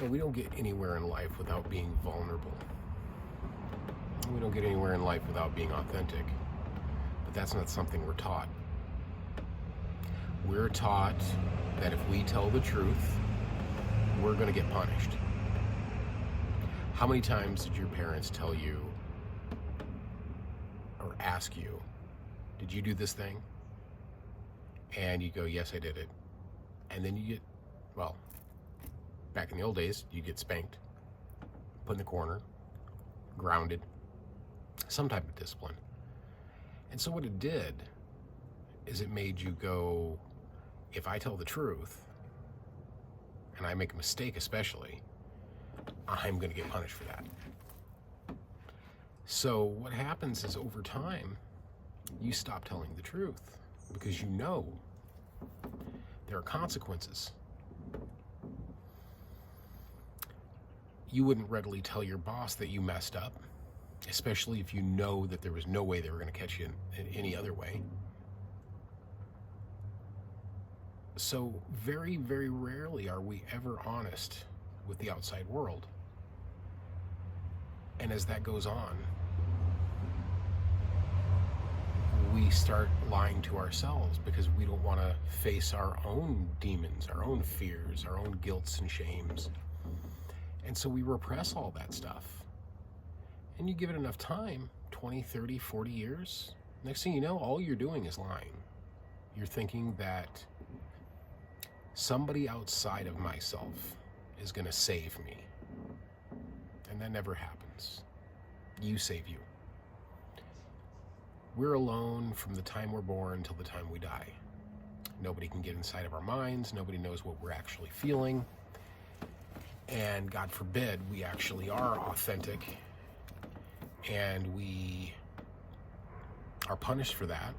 We don't get anywhere in life without being vulnerable. We don't get anywhere in life without being authentic. But that's not something we're taught. We're taught that if we tell the truth, we're going to get punished. How many times did your parents tell you or ask you, did you do this thing? And you go, yes, I did it. And then you get, well, back in the old days, you get spanked, put in the corner, grounded, some type of discipline. And so what it did is it made you go, if I tell the truth, and I make a mistake especially, I'm going to get punished for that. So what happens is over time, you stop telling the truth because you know there are consequences. You wouldn't readily tell your boss that you messed up, especially if you know that there was no way they were going to catch you in any other way. So very, very rarely are we ever honest with the outside world. And as that goes on, we start lying to ourselves because we don't want to face our own demons, our own fears, our own guilts and shames. And so we repress all that stuff. And you give it enough time, 20, 30, 40 years, next thing you know, all you're doing is lying. You're thinking that somebody outside of myself is going to save me. And that never happens. You save you. We're alone from the time we're born till the time we die. Nobody can get inside of our minds. Nobody knows what we're actually feeling. And God forbid we actually are authentic and we are punished for that.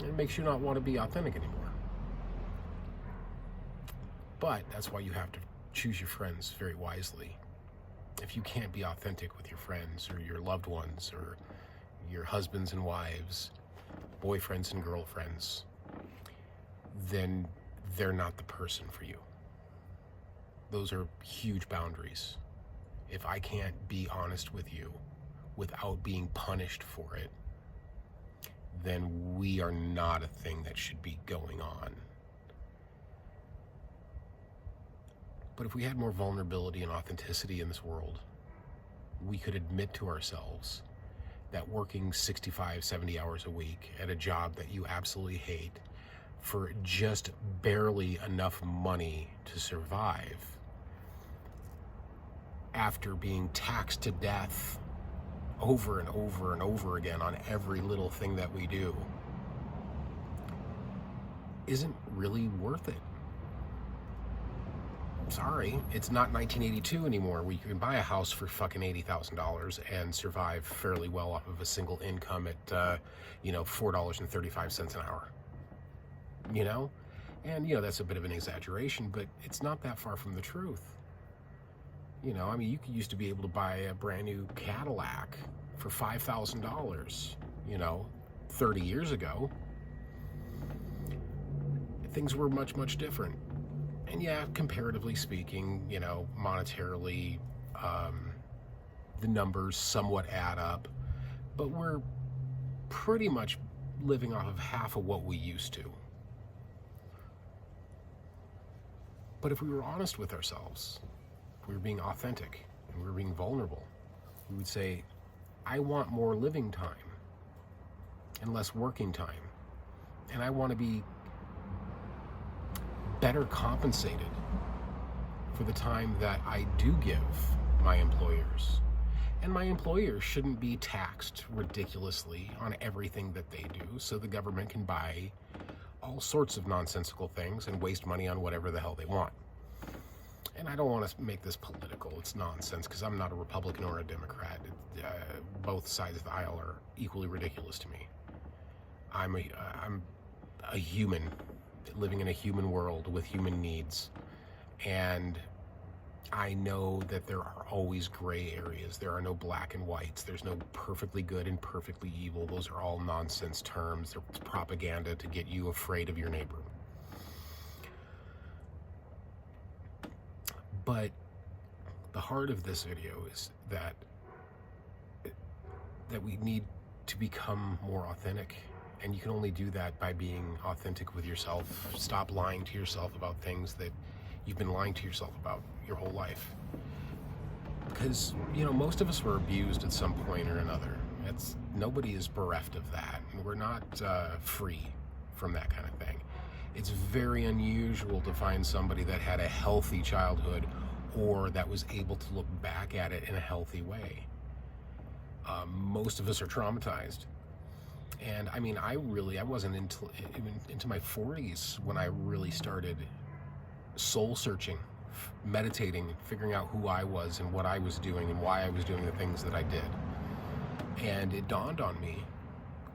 It makes you not want to be authentic anymore. But that's why you have to choose your friends very wisely. If you can't be authentic with your friends or your loved ones or your husbands and wives, boyfriends and girlfriends, then they're not the person for you. Those are huge boundaries. If I can't be honest with you without being punished for it, then we are not a thing that should be going on. But if we had more vulnerability and authenticity in this world, we could admit to ourselves that working 65, 70 hours a week at a job that you absolutely hate for just barely enough money to survive, after being taxed to death over and over and over again on every little thing that we do, isn't really worth it. Sorry, it's not 1982 anymore where you can buy a house for fucking $80,000 and survive fairly well off of a single income at, $4.35 an hour. And, that's a bit of an exaggeration, but it's not that far from the truth. You used to be able to buy a brand new Cadillac for $5,000, 30 years ago. Things were much, much different. And yeah, comparatively speaking, monetarily, the numbers somewhat add up, but we're pretty much living off of half of what we used to. But if we were honest with ourselves, if we were being authentic and we were being vulnerable, we would say, I want more living time and less working time. And I want to be better compensated for the time that I do give my employers. And my employers shouldn't be taxed ridiculously on everything that they do, so the government can buy all sorts of nonsensical things and waste money on whatever the hell they want. And I don't want to make this political. It's nonsense, because I'm not a Republican or a Democrat. Both sides of the aisle are equally ridiculous to me. I'm a human living in a human world with human needs. And I know that there are always gray areas. There are no black and whites. There's no perfectly good and perfectly evil. Those are all nonsense terms. It's propaganda to get you afraid of your neighbor. But the heart of this video is that we need to become more authentic. And you can only do that by being authentic with yourself. Stop lying to yourself about things that you've been lying to yourself about your whole life. Because, most of us were abused at some point or another. Nobody is bereft of that. And we're not free from that kind of thing. It's very unusual to find somebody that had a healthy childhood or that was able to look back at it in a healthy way. Most of us are traumatized. And I mean, I wasn't into my 40s when I really started soul searching, meditating, figuring out who I was and what I was doing and why I was doing the things that I did. And it dawned on me,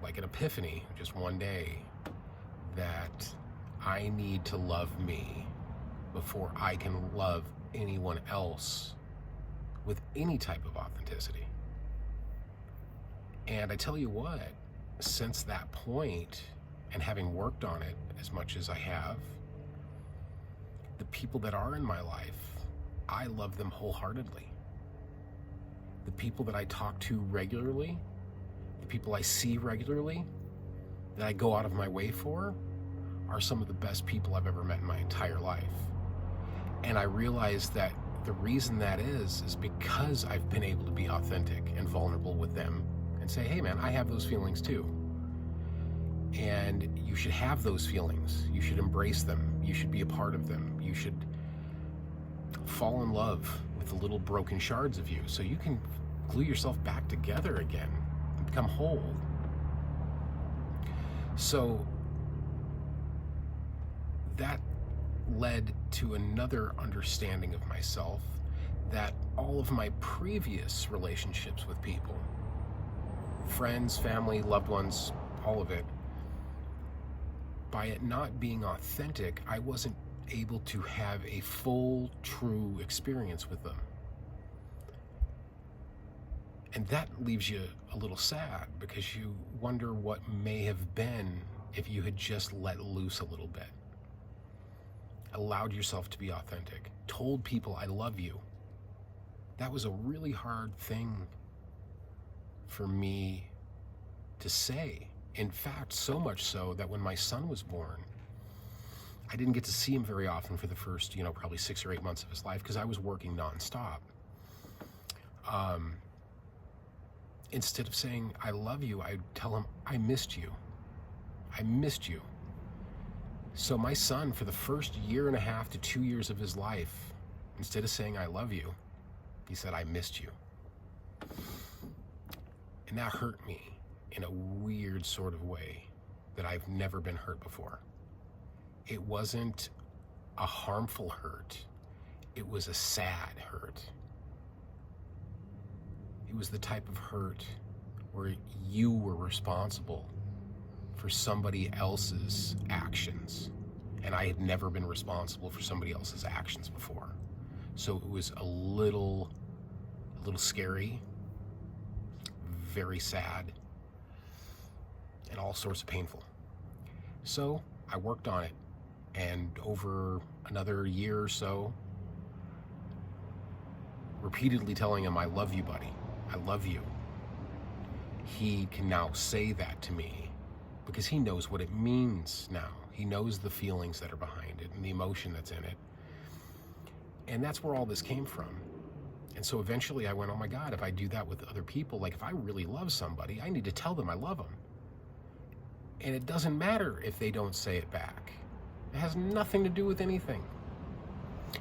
like an epiphany, just one day, that I need to love me before I can love anyone else with any type of authenticity. And I tell you what, since that point, and having worked on it as much as I have, the people that are in my life, I love them wholeheartedly. The people that I talk to regularly, the people I see regularly, that I go out of my way for, are some of the best people I've ever met in my entire life. And I realize that the reason that is because I've been able to be authentic and vulnerable with them and say, hey man, I have those feelings too. And you should have those feelings. You should embrace them. You should be a part of them. You should fall in love with the little broken shards of you so you can glue yourself back together again and become whole. So that led to another understanding of myself, that all of my previous relationships with people, friends, family, loved ones, all of it, by it not being authentic, I wasn't able to have a full, true experience with them. And that leaves you a little sad because you wonder what may have been if you had just let loose a little bit, allowed yourself to be authentic, told people I love you. That was a really hard thing for me to say. In fact, so much so that when my son was born, I didn't get to see him very often for the first, probably 6 or 8 months of his life because I was working nonstop. Instead of saying, I love you, I'd tell him, I missed you. I missed you. So my son, for the first 1.5 to 2 years of his life, instead of saying, I love you, he said, I missed you. And that hurt me in a weird sort of way that I've never been hurt before. It wasn't a harmful hurt. It was a sad hurt. It was the type of hurt where you were responsible for somebody else's actions. And I had never been responsible for somebody else's actions before. So it was a little scary, very sad, and all sorts of painful. So I worked on it, and over another year or so, repeatedly telling him, I love you, buddy. I love you. He can now say that to me because he knows what it means now. He knows the feelings that are behind it and the emotion that's in it. And that's where all this came from. And so eventually I went, oh my God, if I do that with other people, like if I really love somebody, I need to tell them I love them. And it doesn't matter if they don't say it back. It has nothing to do with anything.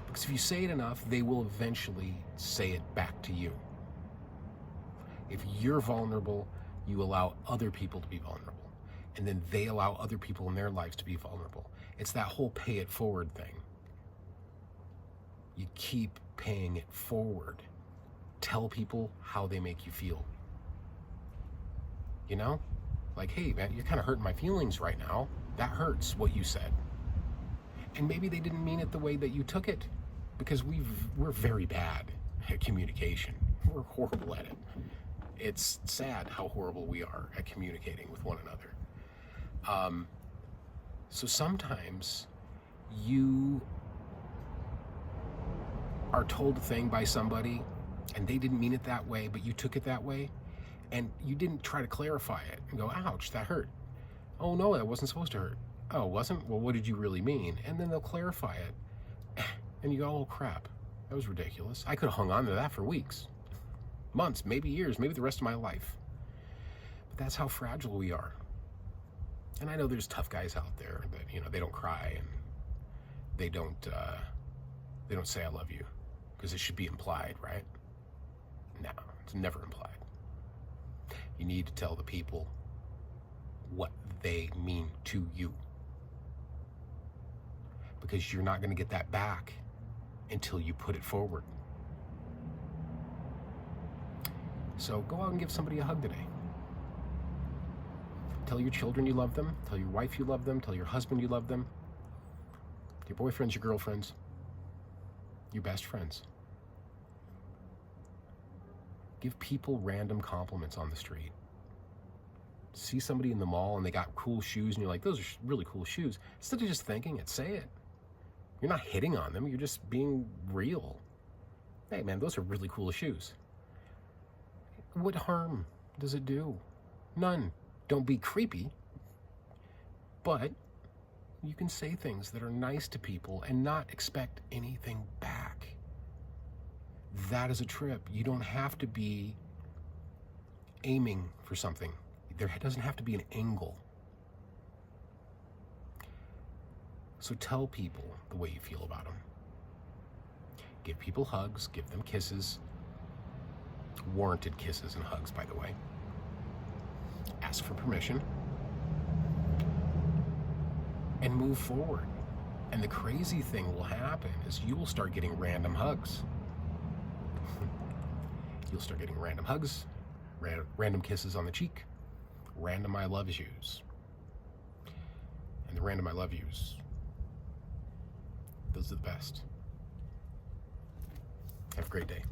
Because if you say it enough, they will eventually say it back to you. If you're vulnerable, you allow other people to be vulnerable. And then they allow other people in their lives to be vulnerable. It's that whole pay it forward thing. You keep paying it forward. Tell people how they make you feel. Like, hey man, you're kind of hurting my feelings right now. That hurts what you said. And maybe they didn't mean it the way that you took it, because we're very bad at communication. We're horrible at it. It's sad how horrible we are at communicating with one another. So sometimes you are told a thing by somebody and they didn't mean it that way, but you took it that way, and you didn't try to clarify it and go, ouch, that hurt. Oh no, that wasn't supposed to hurt. Oh, it wasn't? Well, what did you really mean? And then they'll clarify it. And you go, oh crap, that was ridiculous. I could have hung on to that for weeks, months, maybe years, maybe the rest of my life. But that's how fragile we are. And I know there's tough guys out there that, you know, they don't cry and they don't say I love you, because it should be implied, right? No, it's never implied. You need to tell the people what they mean to you, because you're not going to get that back until you put it forward. So go out and give somebody a hug today. Tell your children you love them. Tell your wife you love them. Tell your husband you love them. Your boyfriends, your girlfriends, your best friends. Give people random compliments on the street. See somebody in the mall and they got cool shoes and you're like, those are really cool shoes. Instead of just thinking it, say it. You're not hitting on them. You're just being real. Hey man, those are really cool shoes. What harm does it do? None. Don't be creepy. But you can say things that are nice to people and not expect anything back. That is a trip. You don't have to be aiming for something. There doesn't have to be an angle. So tell people the way you feel about them. Give people hugs, give them kisses. Warranted kisses and hugs, by the way. Ask for permission. And move forward. And the crazy thing will happen is you will start getting random hugs. You'll start getting random hugs, random kisses on the cheek, random I love yous. And the random I love yous, those are the best. Have a great day.